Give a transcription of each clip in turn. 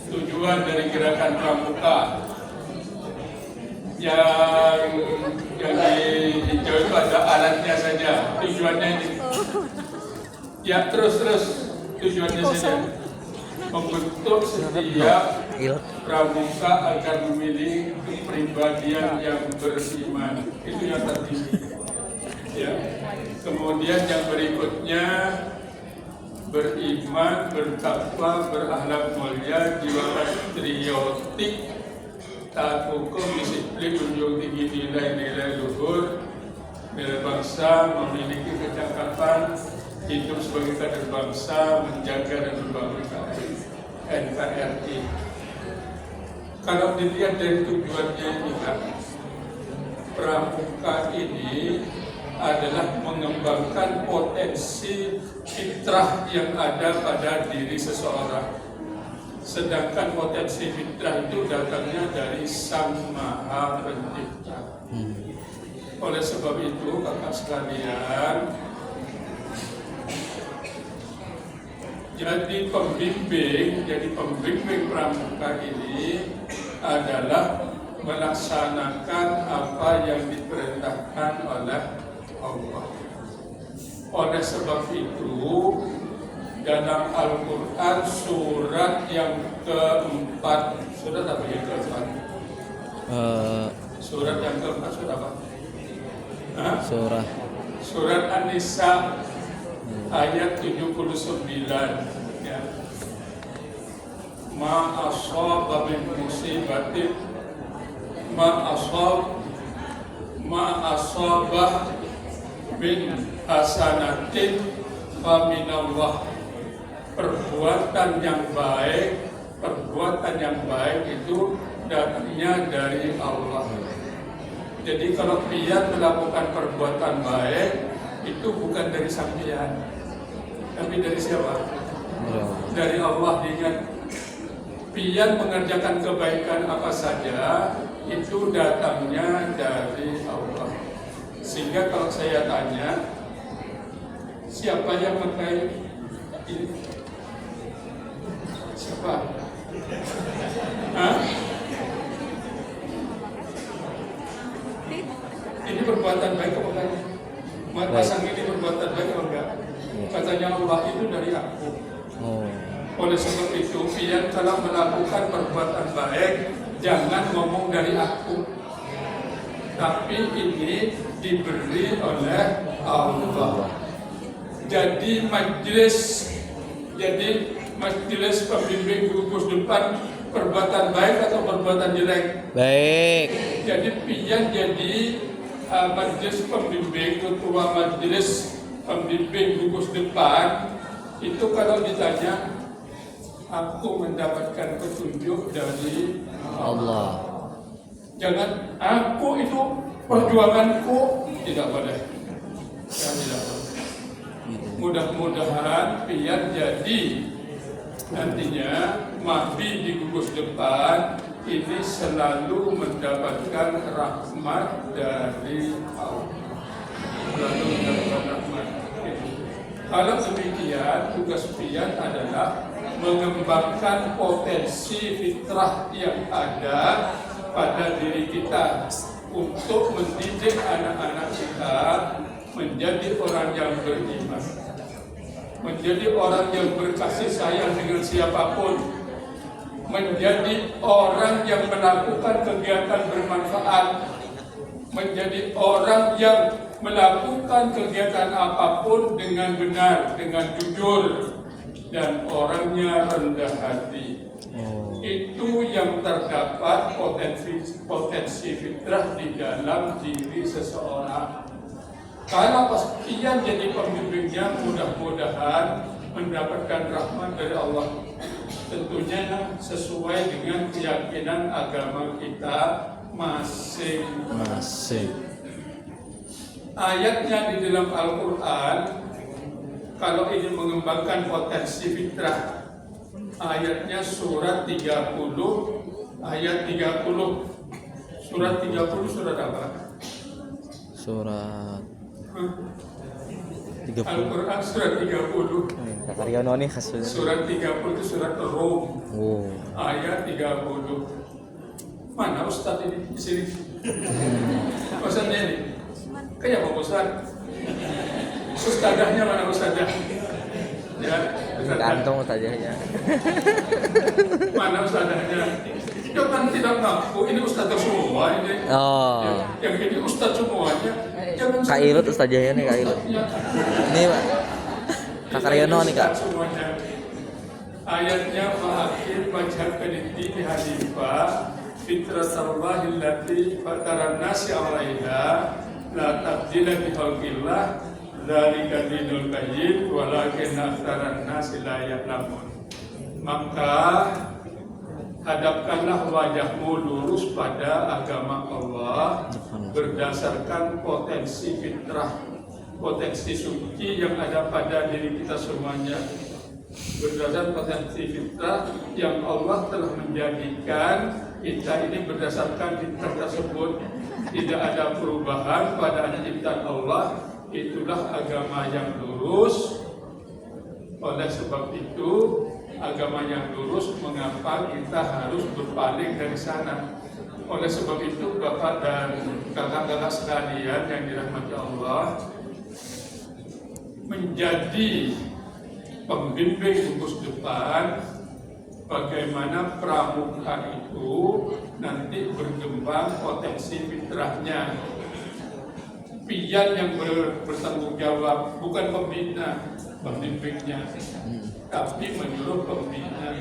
tujuan dari gerakan pramuka yang di hijau itu ada alatnya saja, tujuannya ini ya terus tujuannya saja membentuk setiap pramuka agar memilih kepribadian yang beriman, itu yang tertinggi ya. Kemudian yang berikutnya beriman, bertakwa, berakhlak mulia, jiwa patriotik, taat hukum, disiplin, menjunjung tinggi nilai-nilai luhur, bela bangsa, memiliki kecakapan, hidup sebagai kader bangsa, menjaga dan membangun NKRI. Kalau dilihat dari tujuannya ini kan, pramuka ini adalah mengembangkan potensi fitrah yang ada pada diri seseorang. Sedangkan potensi fitrah itu datangnya dari Sang Maha Pencipta. Oleh sebab itu, kakak sekalian, jadi pembimbing pramuka ini adalah melaksanakan apa yang diperintahkan oleh Allah. Oleh sebab itu, dalam Al-Quran surat yang keempat, surat apa yang keempat? Surat yang keempat surat apa? Surat An-Nisa ayat 79 ya. Ma asaba min musibatin ma asabah min hasanatin fa minallah. Perbuatan yang baik itu datangnya dari Allah. Jadi kalau pian melakukan perbuatan baik itu bukan dari sang pian, tapi dari siapa? Dari Allah. Ingat, pian mengerjakan kebaikan apa saja itu datangnya dari Allah. Sehingga kalau saya tanya, siapa yang memakai ini? Siapa? Ini perbuatan baik apa enggak? Pasang ini perbuatan baik apa enggak? Katanya Allah itu dari aku. Oleh sebab itu, pian kalau melakukan perbuatan baik, jangan ngomong dari aku. Tapi ini diberi oleh Allah. Jadi majelis pembimbing gugus depan perbuatan baik atau perbuatan jelek? Baik. Jadi pian jadi majelis pembimbing, ketua majelis pembimbing gugus depan itu kalau ditanya, aku mendapatkan petunjuk dari Allah. Jangan aku itu perjuanganku, tidak boleh. Tidak boleh. Mudah-mudahan pian jadi nantinya mahdi di gugus depan ini selalu mendapatkan rahmat dari Allah. Selalu mendapatkan rahmat. Kalau demikian, tugas pian adalah mengembangkan potensi fitrah yang ada pada diri kita untuk mendidik anak-anak kita menjadi orang yang beriman, menjadi orang yang berkasih sayang dengan siapapun, menjadi orang yang melakukan kegiatan bermanfaat, menjadi orang yang melakukan kegiatan apapun dengan benar, dengan jujur, dan orangnya rendah hati. Itu yang terdapat potensi fitrah di dalam diri seseorang. Kalau pian jadi pembimbingnya, mudah-mudahan mendapatkan rahmat dari Allah. Tentunya sesuai dengan keyakinan agama kita masing-masing. Ayatnya di dalam Al-Quran, kalau ingin mengembangkan potensi fitrah, ayatnya surat 30 ayat 30. Surat 30 surat apa? 30. Al-Quran surat 30. Kak Karyono nih kasus. Surat 30 itu surat Rum. Oh. Ayat 30. Mana Ustadz ini di sini? Ustadznya ini. Kayak Pak Ustadz. Ustadzahnya mana Ustadzah? Ya, Kantong saja. Mana Ustadzahnya? Dia kan tidak ngaku, ini Ustadzah semua ini. Oh. Ya, yang ini Ustadz semuanya. Jangan Kak Ilut ustazahnya nih Kak Ilut. Ini Kak Karyono nih Kak. Semuanya. Ayatnya fa'akhir baca kediti di hadifah fitratallahi allati fataran nasi 'alaiha la tabdila bi khalqillah dzalika dinul qayyim walakin aktsaran nasi la ya'lamun. Maka hadapkanlah wajahmu lurus pada agama Allah berdasarkan potensi fitrah, potensi suci yang ada pada diri kita semuanya. Berdasarkan potensi fitrah yang Allah telah menjadikan kita ini berdasarkan fitrah tersebut, tidak ada perubahan pada ciptaan Allah. Itulah agama yang lurus. Oleh sebab itu, agama yang lurus, mengapa kita harus berpaling dari sana? Oleh sebab itu, Bapak dan kakak-kakak sekalian yang dirahmati Allah, menjadi pembimbing gugus depan bagaimana pramuka itu nanti berkembang potensi fitrahnya. Pian yang bertanggung jawab, bukan pembina, pembimbingnya, tapi menyuruh pembina.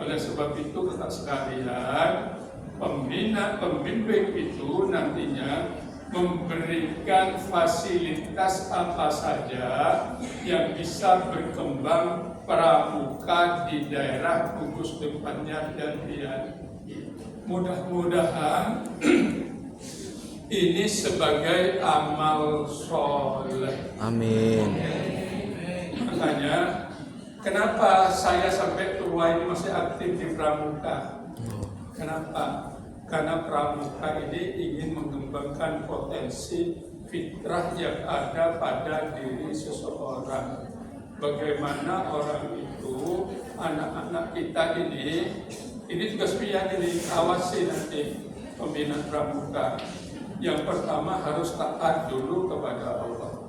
Oleh sebab itu kakak sekalian, pembimbing itu nantinya memberikan fasilitas apa saja yang bisa berkembang pramuka di daerah gugus depannya dan pian. Mudah-mudahan ini sebagai amal soleh. Amin. Makanya kenapa saya sampai tua ini masih aktif di pramuka? Kenapa? Karena pramuka ini ingin mengembangkan potensi fitrah yang ada pada diri seseorang. Bagaimana orang itu, anak-anak kita ini tugas pian ini, awasi nanti pembina pramuka. Yang pertama harus taat dulu kepada Allah.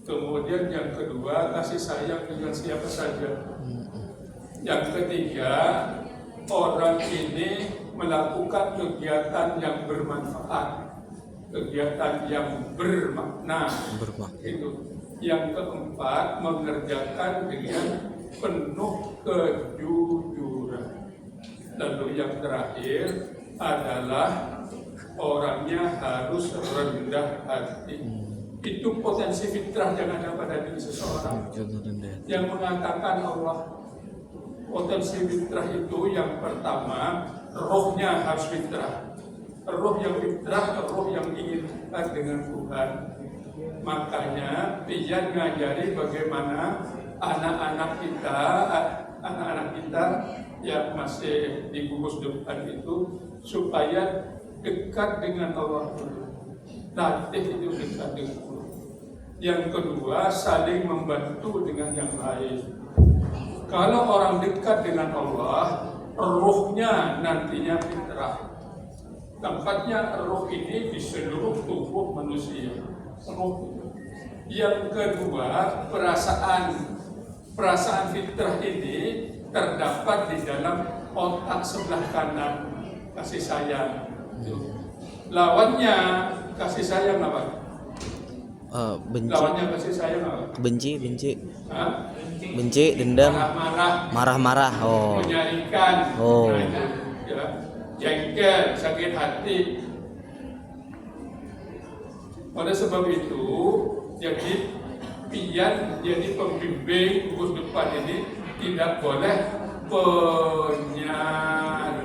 Kemudian yang kedua, kasih sayang dengan siapa saja. Yang ketiga, orang ini melakukan kegiatan yang bermanfaat, kegiatan yang bermakna. Itu. Yang keempat, mengerjakan dengan penuh kejujuran. Lalu yang terakhir adalah orangnya harus rendah hati. Itu potensi fitrah yang ada pada diri seseorang. Yang mengatakan Allah, potensi fitrah itu yang pertama, rohnya harus fitrah. Roh yang fitrah, roh yang ingin dekat dengan Tuhan. Makanya dia ngajari bagaimana anak-anak kita yang masih di gugus depan itu supaya dekat dengan Allah dulu. Latih itu dekat dengan Allah. Yang kedua, saling membantu dengan yang lain. Kalau orang dekat dengan Allah, ruhnya nantinya fitrah. Tempatnya ruh ini di seluruh tubuh manusia. Ruh. Yang kedua, perasaan fitrah ini terdapat di dalam otak sebelah kanan, kasih sayang. Lawannya kasih sayang apa? Benci. Lawannya kasih sayang apa? Benci. Hah? Benci, dendam, marah-marah, oh. Menyarikan, oh. Ya, jengkel, sakit hati. Pada sebab itu, jadi pian, jadi pembimbing gugus depan ini tidak boleh penyarikan.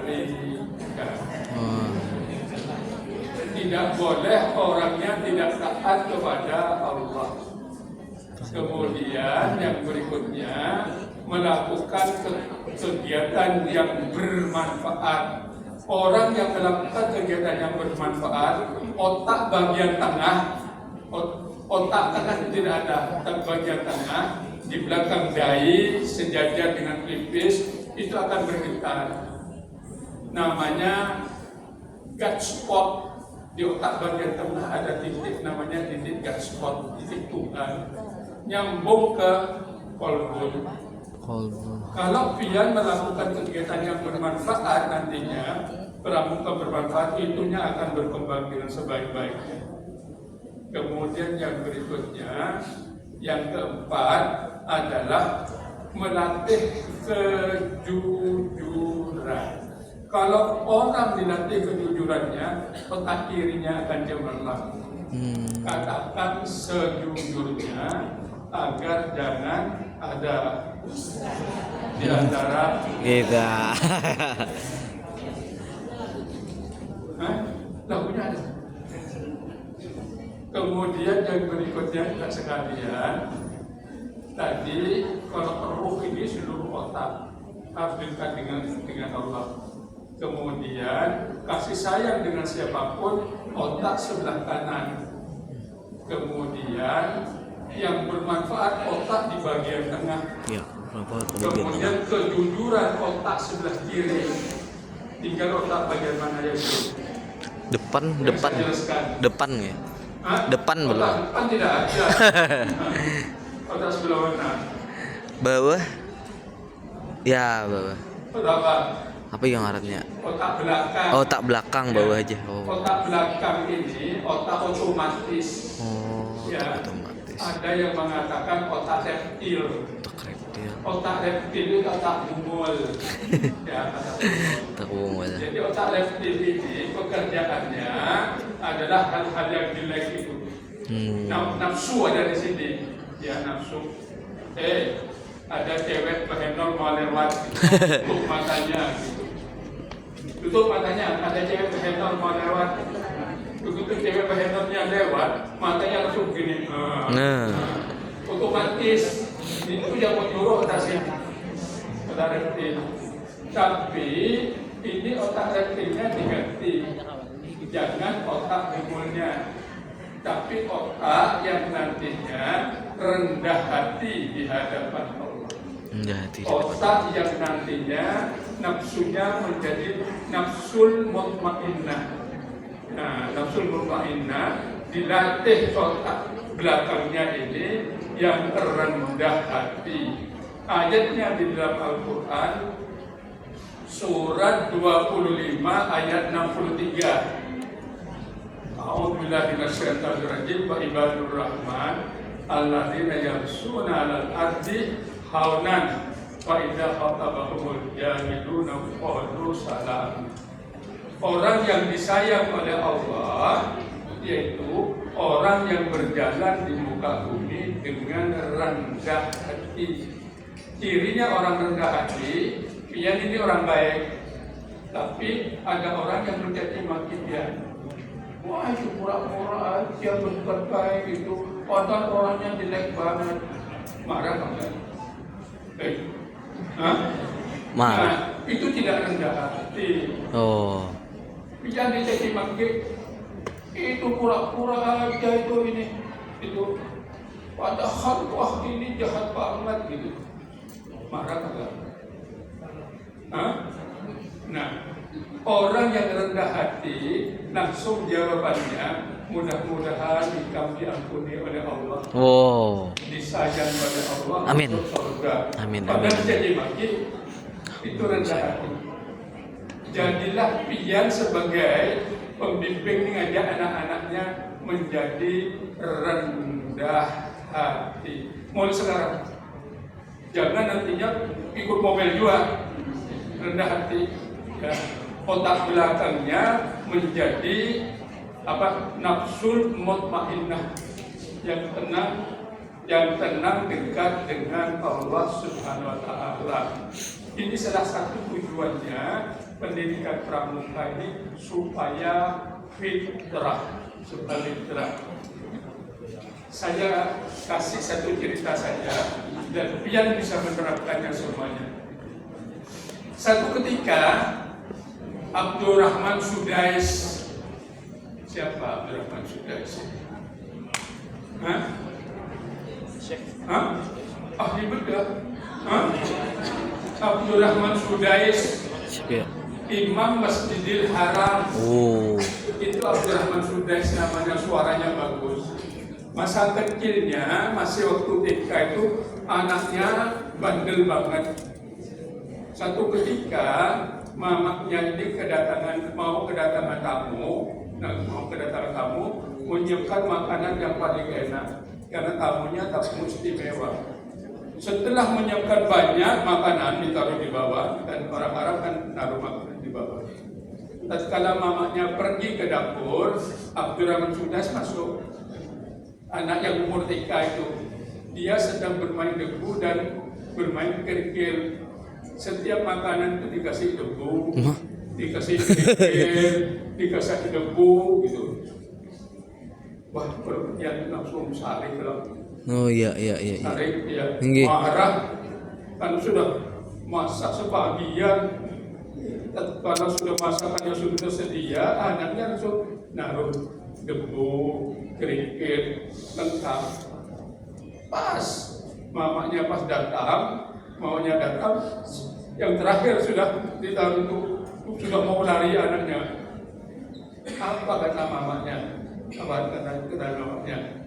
Tidak boleh orangnya tidak taat kepada Allah. Kemudian yang berikutnya melakukan kegiatan yang bermanfaat. Orang yang melakukan kegiatan yang bermanfaat, otak bagian tengah otak tengah tidak ada, tapi bagian tengah di belakang dahi sejajar dengan pelipis itu akan bergetar. Namanya gut spot. Di otak bagian tengah ada titik namanya titik gut spot, titik tunggal nyambung ke kolbun. Kalau pian melakukan kegiatan yang bermanfaat nantinya, pramuka bermanfaat itunya akan berkembang dengan sebaik-baiknya. Kemudian yang berikutnya, yang keempat adalah melatih kejujuran. Kalau orang dilatih kejujurannya, otak kirinya akan cemerlang. Katakan sejujurnya agar jangan ada di antara kita. Lagunya ada. Kemudian yang berikutnya tidak sekalian, tadi kalau ruh ini seluruh otak harus dekat dengan Allah. Kemudian kasih sayang dengan siapapun, otak sebelah kanan. Kemudian yang bermanfaat otak di bagian tengah. Ya, kemudian kejujuran otak sebelah kiri. Tinggal otak bagian mana ya itu? Depan ya. Depan belum. Depan tidak ada. Otak sebelah mana? Bawah. Ya, bawah. Otak apa? Apa yang ngarannya? Otak belakang. Otak belakang bawah aja. Otak belakang ini otak otomatis. Ya. Otomatis. Ada yang mengatakan otak reptil. Otak reptil itu otak bungul. Ya, otak bungul. Jadi otak reptil ini pekerjaannya adalah hal-hal yang jelek itu. Nafsu ada di sini. Ya, nafsu. Ada cewek behenol mau lewat, tutup matanya gitu. Tutup matanya, ada cewek behenol mau lewat. Begitu cewek behenolnya lewat, matanya langsung gini. Otomatis itu yang menyuruh otak sini, otak reptil. Tapi ini otak reptilnya diganti, jangan otak bungulnya, tapi otak yang nantinya rendah hati di hadapan Allah. Otak yang nantinya nafsunya menjadi nafsul mutmainnah. Nah, nafsul mutmainnah dilatih otak belakangnya ini yang rendah hati. Ayatnya di dalam Al-Quran surat 25 ayat 63. A'udzubillahi minasyaitonir rajim wa ibadur rahman alladzina yamshuna 'alal ardi haunan wa idza khatabahumul jahiluna qalu salam. Orang yang disayang oleh Allah yaitu orang yang berjalan di muka bumi dengan rendah hati. Cirinya orang rendah hati, pian ini orang baik, tapi ada orang yang mencaci maki dia. Wah, itu pura-pura aja berbuat baik itu, padahal orangnya jelek banget. Marah enggak? Marah. Nah, itu tidak rendah hati. Jangan dicaci maki. Itu pura-pura aja itu. Padahal wah ini jahat banget gitu. Marah enggak? Nah, orang yang rendah hati langsung jawabannya mudah-mudahan kami diampuni oleh Allah. Disayang oleh Allah. Amin. Amin. Padahal jadi maki itu rendah hati. Jadilah pian sebagai pembimbing mengajak anak-anaknya menjadi rendah hati. Mulai sekarang, jangan nantinya ikut mobil juga rendah hati. Ya. Otak belakangnya menjadi nafsul mutmainnah yang tenang dekat dengan Allah Subhanahu wa taala. Ini salah satu tujuannya pendidikan pramuka ini supaya fitrah. Saya kasih satu cerita saja dan pian bisa menerapkannya semuanya. Satu ketika Abdurrahman Sudais, siapa Abdurrahman Sudais? Hah? Hah? Ahli bedah? Hah? Abdurrahman Sudais, Ya. Imam Masjidil Haram. Oh. Itu Abdurrahman Sudais namanya, suaranya bagus. Masa kecilnya masih waktu TK itu anaknya bandel banget. Satu ketika mamanya ini mau kedatangan tamu, menyiapkan makanan yang paling enak karena tamunya tamu istimewa. Setelah menyiapkan banyak makanan ditaruh di bawah, dan orang Arab kan taruh makanan di bawah. Tatkala mamanya pergi ke dapur, Abdurrahman Sudais masuk. Anak yang umur TK itu, dia sedang bermain debu dan bermain kerikil. Setiap makanan itu dikasih debu, dikasih kerikil, dikasih debu gitu. Wah, perhatian langsung saling kalau Oh iya. saling ya Tinggi. marah. Kan sudah masak sebagian, kalau sudah masakannya sudah tersedia, anaknya langsung naruh debu, kerikil, lengkap. Pas mamanya pas datang, maunya datang, yang terakhir sudah ditaruh itu, sudah mau lari anaknya. Apa kata mamanya? Apa kata mamanya?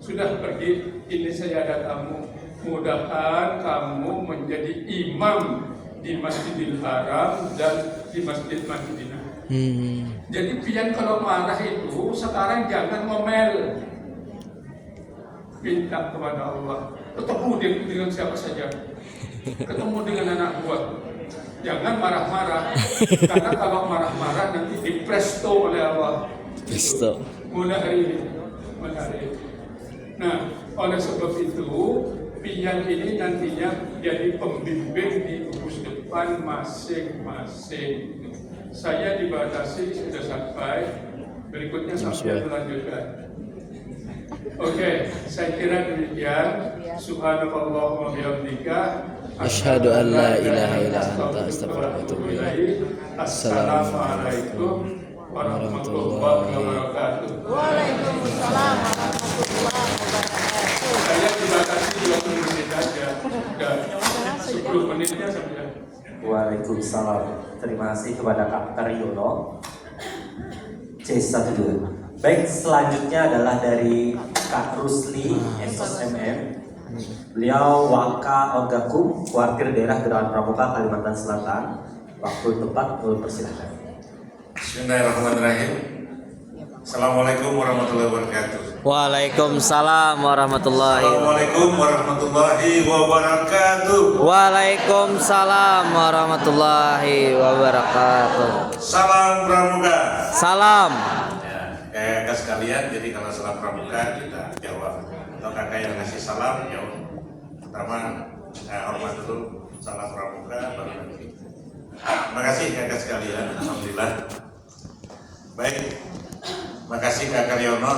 Sudah pergi, ini saya ada tamu. Mudahan kamu menjadi imam di Masjidil Haram dan di Masjid Madinah. Jadi pian kalau marah itu sekarang jangan ngomel, minta kepada Allah. Ketemu dengan siapa saja, ketemu dengan anak buah. Jangan marah-marah, karena kalau marah-marah nanti dipresto oleh Allah. Presto. Mulai hari ini. Nah, oleh sebab itu pian ini nantinya jadi pembimbing di gugus depan masing-masing. Saya dibatasi sudah sampai, berikutnya sampai melanjutkan. Oke, saya kira demikian. Subhanallah wa bihamdika, Asyhadu an la ilaha illa anta astaghfiruka wa atubu ilaik. Assalamualaikum warahmatullahi wabarakatuh. Waalaikumsalam warahmatullahi wabarakatuh. Saya dibatasi 20 menit saja. Sudah 10 menitnya saja. Waalaikumsalam. Terima kasih kepada Kak Karyono. C12. Baik, selanjutnya adalah dari Kak Rusli SOSMM. Beliau Waka Ogakum, Kuartir Daerah Gerakan Pramuka, Kalimantan Selatan. Waktu tepat, persilahkan. Bismillahirrahmanirrahim. Assalamualaikum warahmatullahi wabarakatuh. Waalaikumsalam warahmatullahi wabarakatuh. Assalamualaikum warahmatullahi wabarakatuh. Waalaikumsalam warahmatullahi wabarakatuh. Salam Pramuka. Salam. Ya, kakak sekalian, jadi kalau salam Pramuka kita jawab. Atau kakak yang ngasih salam jawab. Pertama, hormat dulu, salam Pramuka, baru nanti. Terima kasih kakak sekalian, alhamdulillah. Baik, terima kasih Kak Karyono.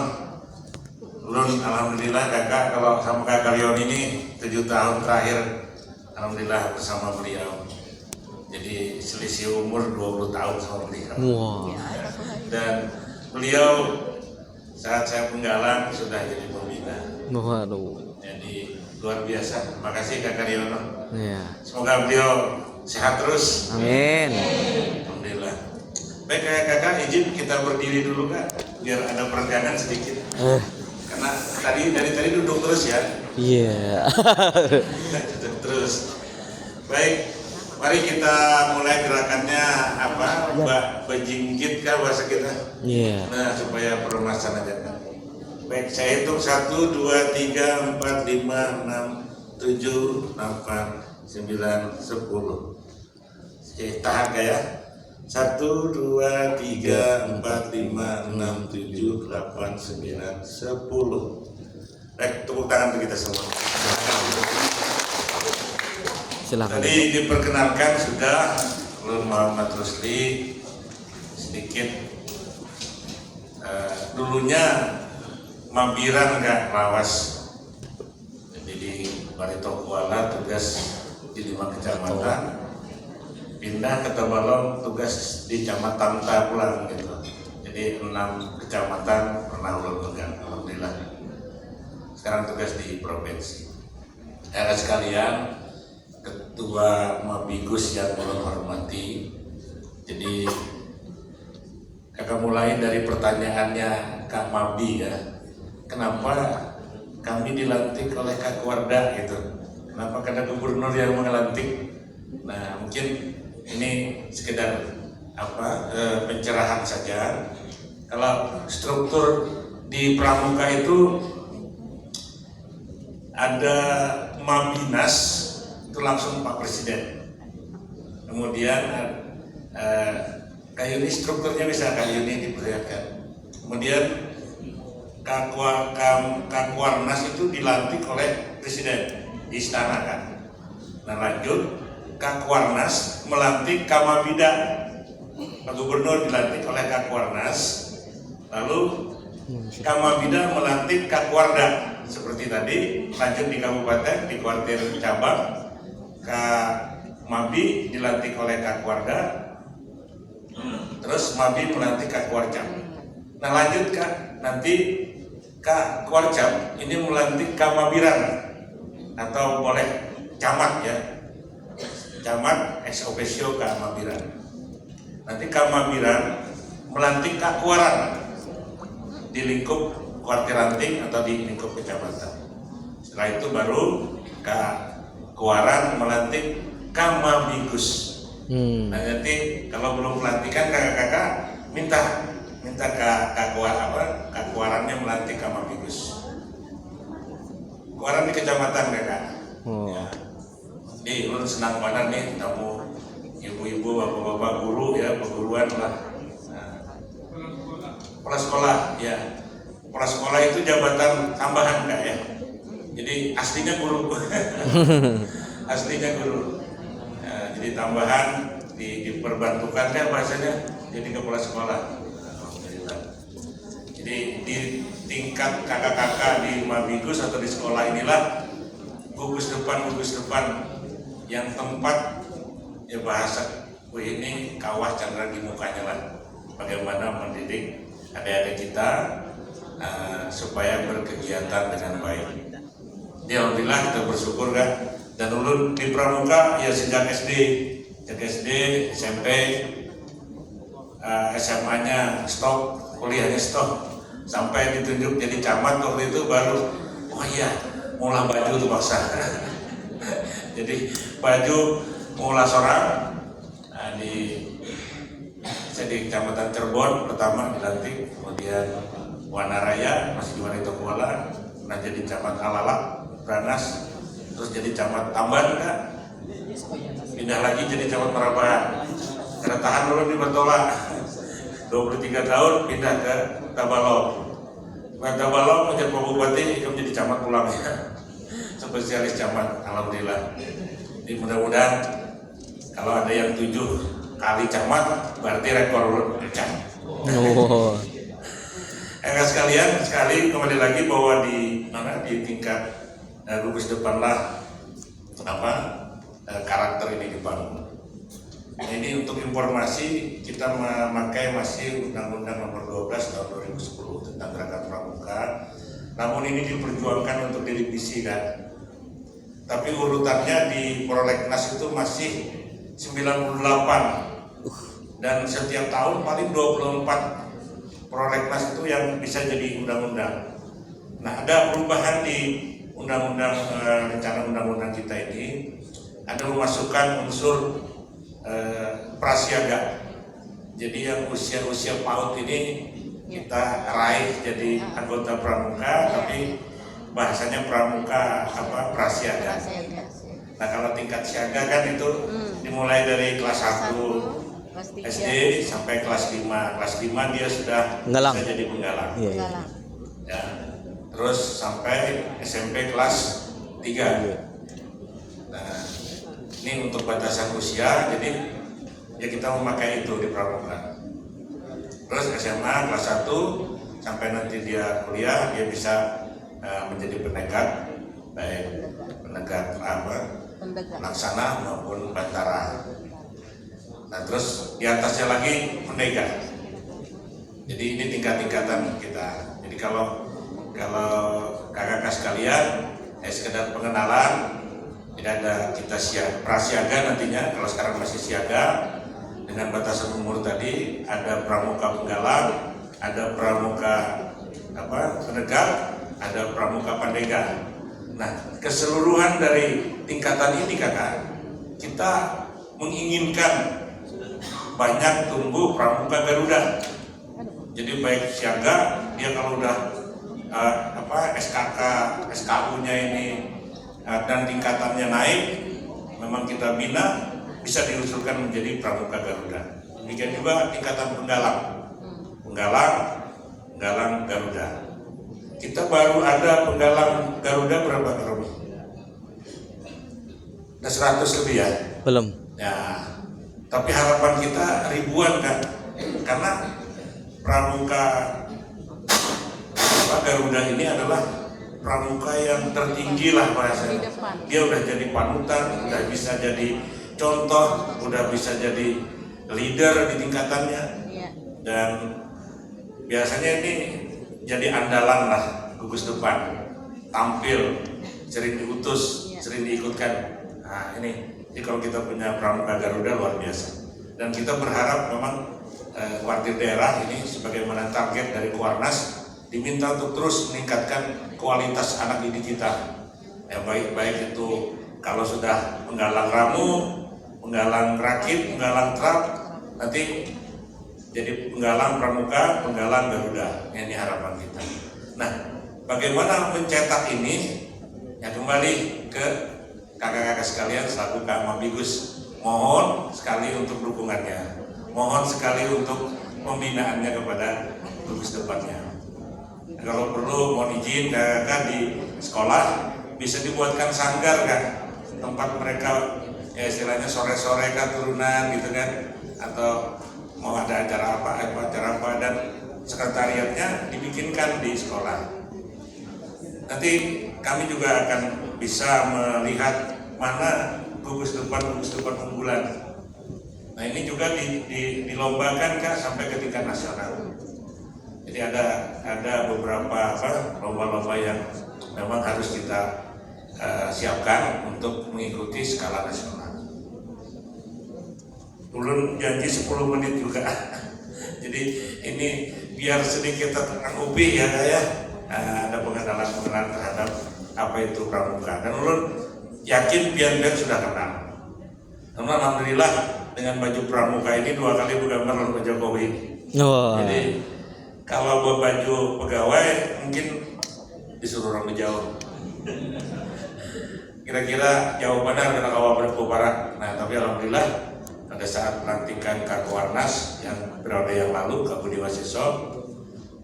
Ulun alhamdulillah kakak kalau sama Kak Karyono ini 7 tahun terakhir alhamdulillah bersama beliau. Jadi selisih umur 20 tahun sama beliau. Wow. Dan beliau saat saya penggalang sudah jadi pembina. Waduh. Jadi luar biasa. Terima kasih Kak Karyono. Ya. Semoga beliau sehat terus. Amin. Alhamdulillah. Baik kakak, izin kita berdiri dulu Kak, biar ada peregangan sedikit. Karena dari tadi duduk terus ya. Iya. Duduk terus. Baik, mari kita mulai gerakannya apa? Bejingkit kan bahasa kita. Iya. Nah, supaya permasalahan aja. Baik, saya hitung 1, 2, 3, 4, 5, 6, 7, 8, 9, 10. Oke, tahan ya. 1, 2, 3, 4, 5, 6, 7, 8, 9, 10. Baik, tepuk tangan untuk kita semua. Silakan. Tadi diperkenalkan sudah Ulun Muhammad Rusli sedikit. Dulunya mampiran nggak lawas. Jadi di Barito Kuala tugas di 5 kecamatan. Pindah ke Tabalong tugas di Kecamatan Tapulang gitu. Jadi 6 kecamatan pernah ulun pegang, alhamdulillah. sekarang tugas di provinsi. Rekan sekalian, Ketua Mabigus yang kami hormati, jadi kakak mulai dari pertanyaannya Kak Mabi ya, kenapa kami dilantik oleh Kak Warda gitu, kenapa karena gubernur yang melantik. Nah mungkin ini sekedar pencerahan saja. Kalau struktur di Pramuka itu ada Mabinas, itu langsung Pak Presiden. Kemudian Kak Yuni, strukturnya bisa Kak Yuni diperlihatkan. Kemudian Kak Warnas itu dilantik oleh Presiden di istana kan. Nah lanjut Kak Warnas melantik Kak Mabida, Pak Gubernur dilantik oleh Kak Warnas. Lalu Kak Mabida melantik Kak Warda. Seperti tadi, lanjut di kabupaten, di kuartir cabang, Kak Mabi dilantik oleh Kak Warda, terus Mabi melantik Kak Warcam. Nah lanjut Kak, nanti Kak Warcam ini melantik Kak Mabiran, atau boleh camat ya, camat ex officio Kak Mabiran. Nanti Kak Mabiran melantik Kak Kuaran di lingkup kuartir ranting atau di lingkup kecamatan. Setelah itu baru Kak Kuaran melantik Kak Mabigus. Nah nanti kalau belum pelantikan kakak-kakak minta Kak Kuarannya melantik Kak Mabigus. Kuaran di kecamatan kakak. Ya. Nih lu senang banget nih tamu ibu-ibu, bapak-bapak guru ya, perguruan lah. Kepala sekolah ya, kepala sekolah itu jabatan tambahan Kak ya, jadi aslinya guru. Aslinya guru ya, jadi tambahan diperbantukan kan bahasanya jadi kepala sekolah. Alhamdulillah. Jadi di tingkat kakak-kakak di Mabigus atau di sekolah inilah gugus depan yang tempat ya bahasa ini kawah candra di mukanya lah, bagaimana mendidik adik-adik kita supaya berkegiatan dengan baik. Ya alhamdulillah kita bersyukur kan. Dan ulun di Pramuka ya sejak SD, SMP, SMA-nya stop, kuliahnya stop, sampai ditunjuk jadi camat waktu itu baru, oh iya, mulai baju tuh paksa. Jadi baju mulai sorang saya di Kecamatan Cirebon pertama dilantik, kemudian Wanaraya masih di Wanito Kuala, pernah jadi camat Alalak, Branas, terus jadi camat Tamban Kak, pindah lagi jadi camat Marabahan, karena tahan dulu di Batola, 23 tahun pindah ke Tabalong. Tabalong menjadi Pak Bupati, itu menjadi camat pulang ya, spesialis camat, alhamdulillah. Jadi mudah-mudahan kalau ada yang 7 kali camat berarti rekor pecah. Oh. Sekalian kembali lagi bahwa di tingkat gugus depan lah karakter ini dibangun. Nah, ini untuk informasi kita memakai masih Undang-Undang Nomor 12 Tahun 2010 tentang Gerakan Pramuka. Namun ini diperjuangkan untuk direvisi kan. Tapi urutannya di Prolegnas itu masih 98. Dan setiap tahun paling 24 prolegnas itu yang bisa jadi undang-undang. Nah ada perubahan di undang-undang rencana undang-undang kita ini, ada memasukkan unsur prasiaga. Jadi yang usia PAUD ini kita raih jadi anggota pramuka, tapi bahasanya pramuka prasiaga. Nah kalau tingkat siaga kan itu dimulai dari kelas 1 SD sampai kelas 5. Kelas 5 dia sudah bisa jadi penggalang. Ya. Terus sampai SMP kelas 3. Nah, ini untuk batasan usia, jadi ya kita memakai itu di pramuka. Terus SMA kelas 1 sampai nanti dia kuliah, dia bisa menjadi penegak, baik penegak pelaksana maupun bantara. Nah terus di atasnya lagi pendega. Jadi ini tingkat-tingkatan kita. Jadi kalau kakak-kakak sekalian, sekedar pengenalan. Tidak ada kita prasiaga nantinya, kalau sekarang masih siaga dengan batasan umur tadi. Ada pramuka penggalang, ada pramuka penegak, ada pramuka pandega. Nah, keseluruhan dari tingkatan ini kakak, kita menginginkan banyak tumbuh pramuka Garuda. Jadi baik siaga, dia kalau udah SKK, SKU-nya ini dan tingkatannya naik, memang kita bina, bisa diusulkan menjadi pramuka Garuda. Demikian juga tingkatan penggalang Garuda. Kita baru ada penggalang Garuda berapa kali? Ada 100 lebih ya? Belum. Ya, tapi harapan kita ribuan kan, karena pramuka Garuda ini adalah pramuka yang tertinggi lah bahasanya. Dia udah jadi panutan, udah bisa jadi contoh, udah bisa jadi leader di tingkatannya, dan biasanya ini jadi andalan lah gugus depan, tampil, sering diutus, sering diikutkan. Nah ini, jadi kalau kita punya pramuka Garuda luar biasa, dan kita berharap memang kuartir daerah ini sebagaimana target dari Kuarnas diminta untuk terus meningkatkan kualitas anak didik kita. Ya, baik itu kalau sudah penggalang ramu, penggalang rakit, penggalang trap, nanti jadi penggalang pramuka, penggalang Garuda. Ini harapan kita. Nah, bagaimana mencetak ini? Ya kembali ke kakak-kakak sekalian selaku Kak Mabigus. Mohon sekali untuk dukungannya. Mohon sekali untuk pembinaannya kepada gugus depannya. Kalau perlu mohon izin kakak di sekolah bisa dibuatkan sanggar kan, tempat mereka ya istilahnya sore-sore kan turunan gitu kan, atau mau ada acara apa dan sekretariatnya dibikinkan di sekolah. Nanti kami juga akan bisa melihat mana gugus depan unggulan. Nah ini juga dilombakan Kak sampai ke tingkat nasional. Jadi ada beberapa lomba-lomba yang memang harus kita siapkan untuk mengikuti skala nasional. Ulun janji 10 menit juga. Jadi ini biar sedikit terang ubih ya Kak ya. Ada pengenalan terhadap apa itu pramuka. Dan ulun yakin pian-pian sudah kenal. Karena alhamdulillah dengan baju pramuka ini 2 kali bergambar oleh Pak Jokowi. Jadi kalau baju pegawai mungkin disuruh orang jauh. Kira-kira jawabannya adalah kawal berkuparan. Nah tapi alhamdulillah pada saat pelantikan Kak Kuarnas yang periode yang lalu Kak Budi Wasiso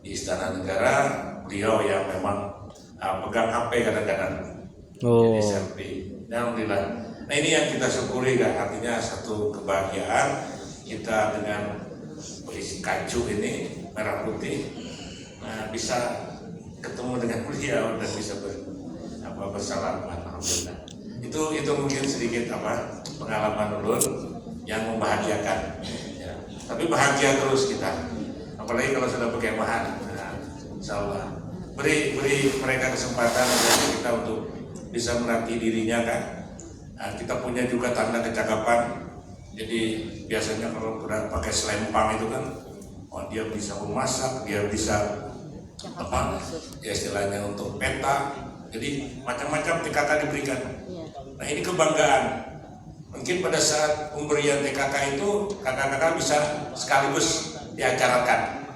di Istana Negara, beliau yang memang pegang HP kadang-kadang, jadi selfie. Alhamdulillah. Nah ini yang kita syukuri Kak, artinya satu kebahagiaan kita dengan polisi kacu ini merah putih, bisa ketemu dengan beliau dan bisa bersalaman. Alhamdulillah. Itu mungkin sedikit pengalaman ulun yang membahagiakan. Ya. Tapi bahagia terus kita, apalagi kalau sudah berkemahan. Insyaallah beri mereka kesempatan kita untuk bisa melatih dirinya kan. Kita punya juga tanda kecakapan. Jadi biasanya kalau udah pakai selempang itu kan, dia bisa memasak, dia bisa ya istilahnya untuk peta. Jadi macam-macam TKK diberikan. Nah ini kebanggaan. Mungkin pada saat pemberian TKK itu kakak-kakak bisa sekaligus diacarakan.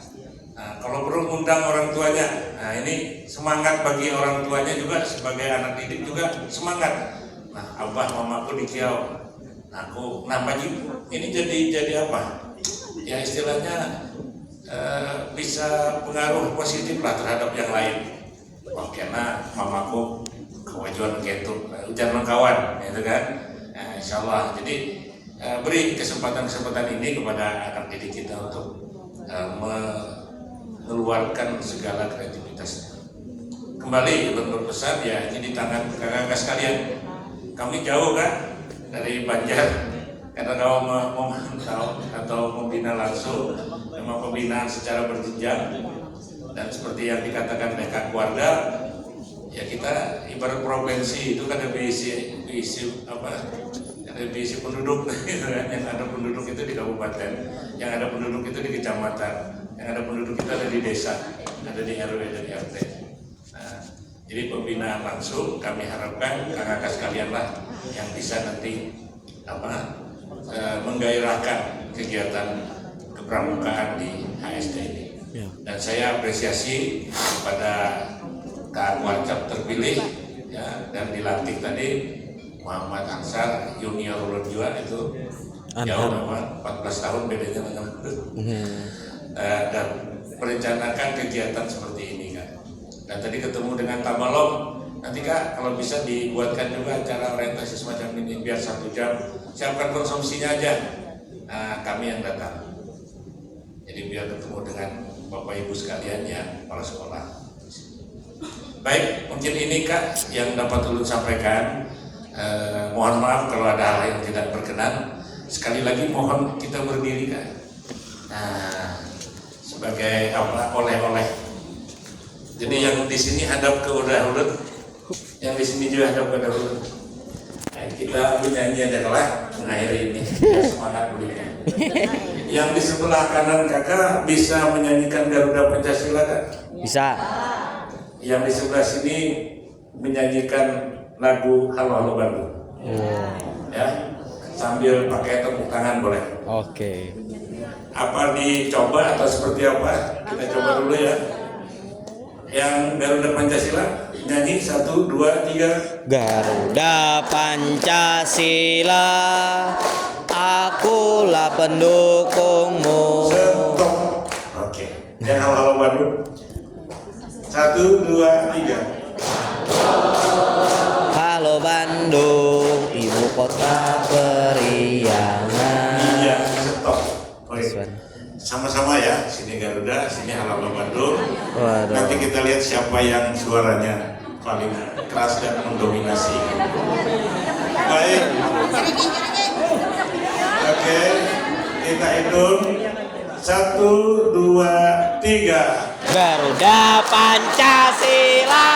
Nah, kalau perlu undang orang tuanya. Nah ini semangat bagi orang tuanya juga sebagai anak didik juga semangat. Nah abah mamaku di Kiau, aku baju ini jadi apa? Ya istilahnya bisa pengaruh positif lah terhadap yang lain. Wah karena mamaku kewajuan gitu, ujian kawan, gitu kan? Nah, insya Allah. Jadi beri kesempatan ini kepada anak didik kita untuk mengeluarkan segala kreativitasnya. Kembali berpesan ya ini di tangan kakak-kakak sekalian. Kami jauh kan dari Banjar, karena kalau memantau atau membina langsung, memang pembinaan secara berjenjang dan seperti yang dikatakan oleh Kak Keluarga, Ya kita ibarat provinsi itu kan ada diisi penduduk gitu kan. Yang ada penduduk itu di kabupaten, yang ada penduduk itu di kecamatan, yang ada penduduk itu ada di desa, ada di RW dan RT. Nah, jadi pembinaan langsung kami harapkan kakak-kakak sekalian lah yang bisa nanti menggairahkan kegiatan kepramukaan di HSD ini. Dan saya apresiasi kepada Kak Wacap terpilih ya, dan dilantik tadi Muhammad Ansar Junior Ulun Jua itu jauh nama 14 tahun bedanya dengan dan merencanakan kegiatan seperti ini kan. Dan tadi ketemu dengan Tabalong, nanti Kak kalau bisa dibuatkan juga acara orientasi semacam ini biar 1 jam, siapkan konsumsinya aja, kami yang datang. Jadi biar ketemu dengan Bapak Ibu sekalian ya, kepala sekolah. Baik, mungkin ini Kak yang dapat ulun sampaikan. Mohon maaf kalau ada hal yang tidak berkenan. Sekali lagi mohon kita berdiri Kak. Sebagai oleh-oleh. Jadi yang di sini hadap ke udah-udah, yang di sini juga hadap ke udah-udah. Kita menyanyi adalah mengakhiri ini. Semangat belinya. Yang di sebelah kanan kakak bisa menyanyikan Garuda Pancasila Kak? Bisa. Yang di sebelah sini menyanyikan lagu Halo Halo Bandung. Ya, sambil pakai tepuk tangan boleh. Oke. Apa dicoba atau seperti apa? Kita coba dulu ya. Yang Garuda Pancasila nyanyi 1, 2, 3. Garuda Pancasila, akulah pendukungmu. Stop. Oke. Yang Halo Halo Bandung. 1, 2, 3. Halo Bandung, ibu kota periangan. Iya, stop. Oke. Sama-sama ya, sini Garuda, sini Halo Halo Bandung. Waduh. Nanti kita lihat siapa yang suaranya paling keras dan mendominasi. Baik. Oke, kita hitung 1, 2, 3. Garuda Pancasila,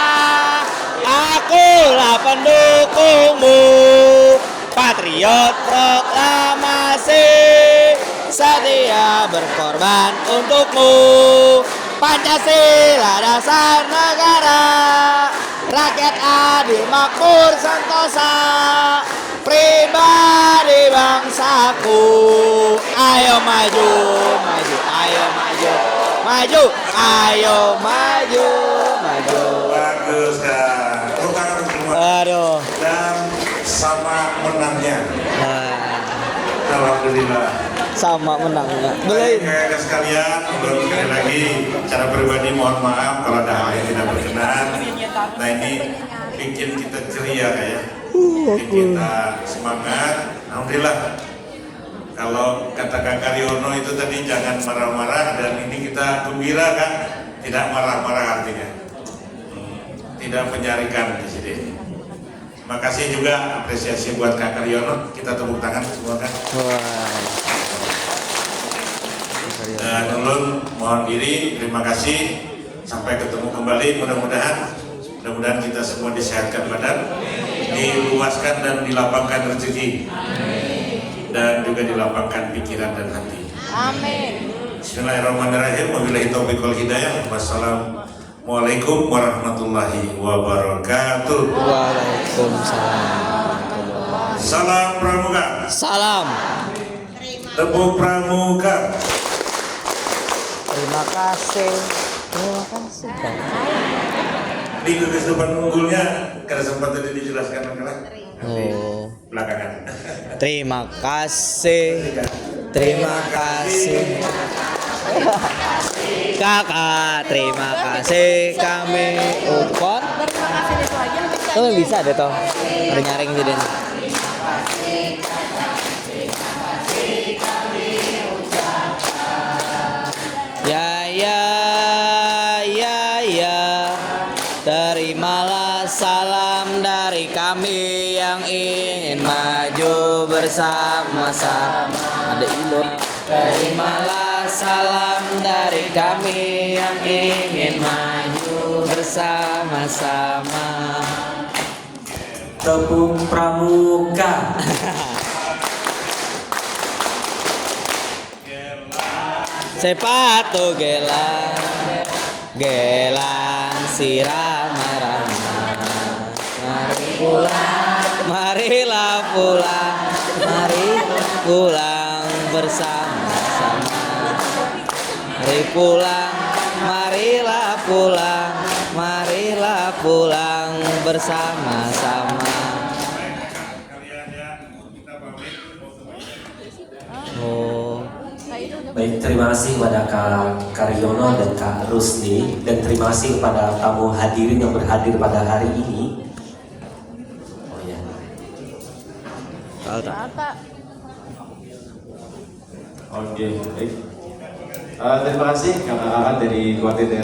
akulah pendukungmu. Patriot proklamasi, setia berkorban untukmu. Pancasila dasar negara, rakyat adil makmur sentosa, pribadi bangsaku. Ayo maju, maju, ayo maju, maju, ayo maju, maju. Bagus Kak. Tepuk tangan semua. Aduh. Dan sama menangnya. Nah, Alhamdulillah. sama menangnya. Baik kakak sekalian, belum sekali lagi secara pribadi mohon maaf kalau ada hal yang tidak berkenan. Nah ini bikin kita ceria kayak, bikin kita semangat. Alhamdulillah. Kalau kata Kak Riono itu tadi jangan marah-marah, dan ini kita gembira kan, tidak marah-marah artinya, tidak menyarikan di sini. Terima kasih juga apresiasi buat Kak Riono, kita tepuk tangan semua kan. Dan ulun mohon diri, terima kasih, sampai ketemu kembali, mudah-mudahan kita semua disehatkan badan, diluaskan dan dilapangkan rezeki, dan juga dilapangkan pikiran dan hati. Amin. Bismillahirrahmanirrahim. Wabillahi taufiq wal hidayah. Wassalamualaikum warahmatullahi wabarakatuh. Waalaikumsalam. Salam Pramuka. Salam. Tepuk Pramuka. Terima kasih. Terima kasih. Di kehidupan unggulnya, kada sempat tadi dijelaskan kan? Oh. Belakangan. Terima kasih. Terima kasih. Kakak, terima kasih kami ucapkan. Terima kasih itu aja bisa. Tuh bisa deh toh. Ada nyaring jadi. Ya. Terimalah salam dari kami yang ingin maju bersama-sama. Ada ilo. Terimalah salam dari kami yang ingin maju bersama-sama. Tepuk pramuka. Sepatu gelang sirama-rama. Mari pulang, marilah pulang, mari pulang bersama-sama. Mari pulang, marilah pulang, marilah pulang bersama-sama. Oh. Baik, terima kasih kepada Kak Karyono dan Kak Rusli, dan terima kasih kepada tamu hadirin yang berhadir pada hari ini. Oh ya. Kata. Oke, baik. Terima kasih Kak Aan dari Kuartir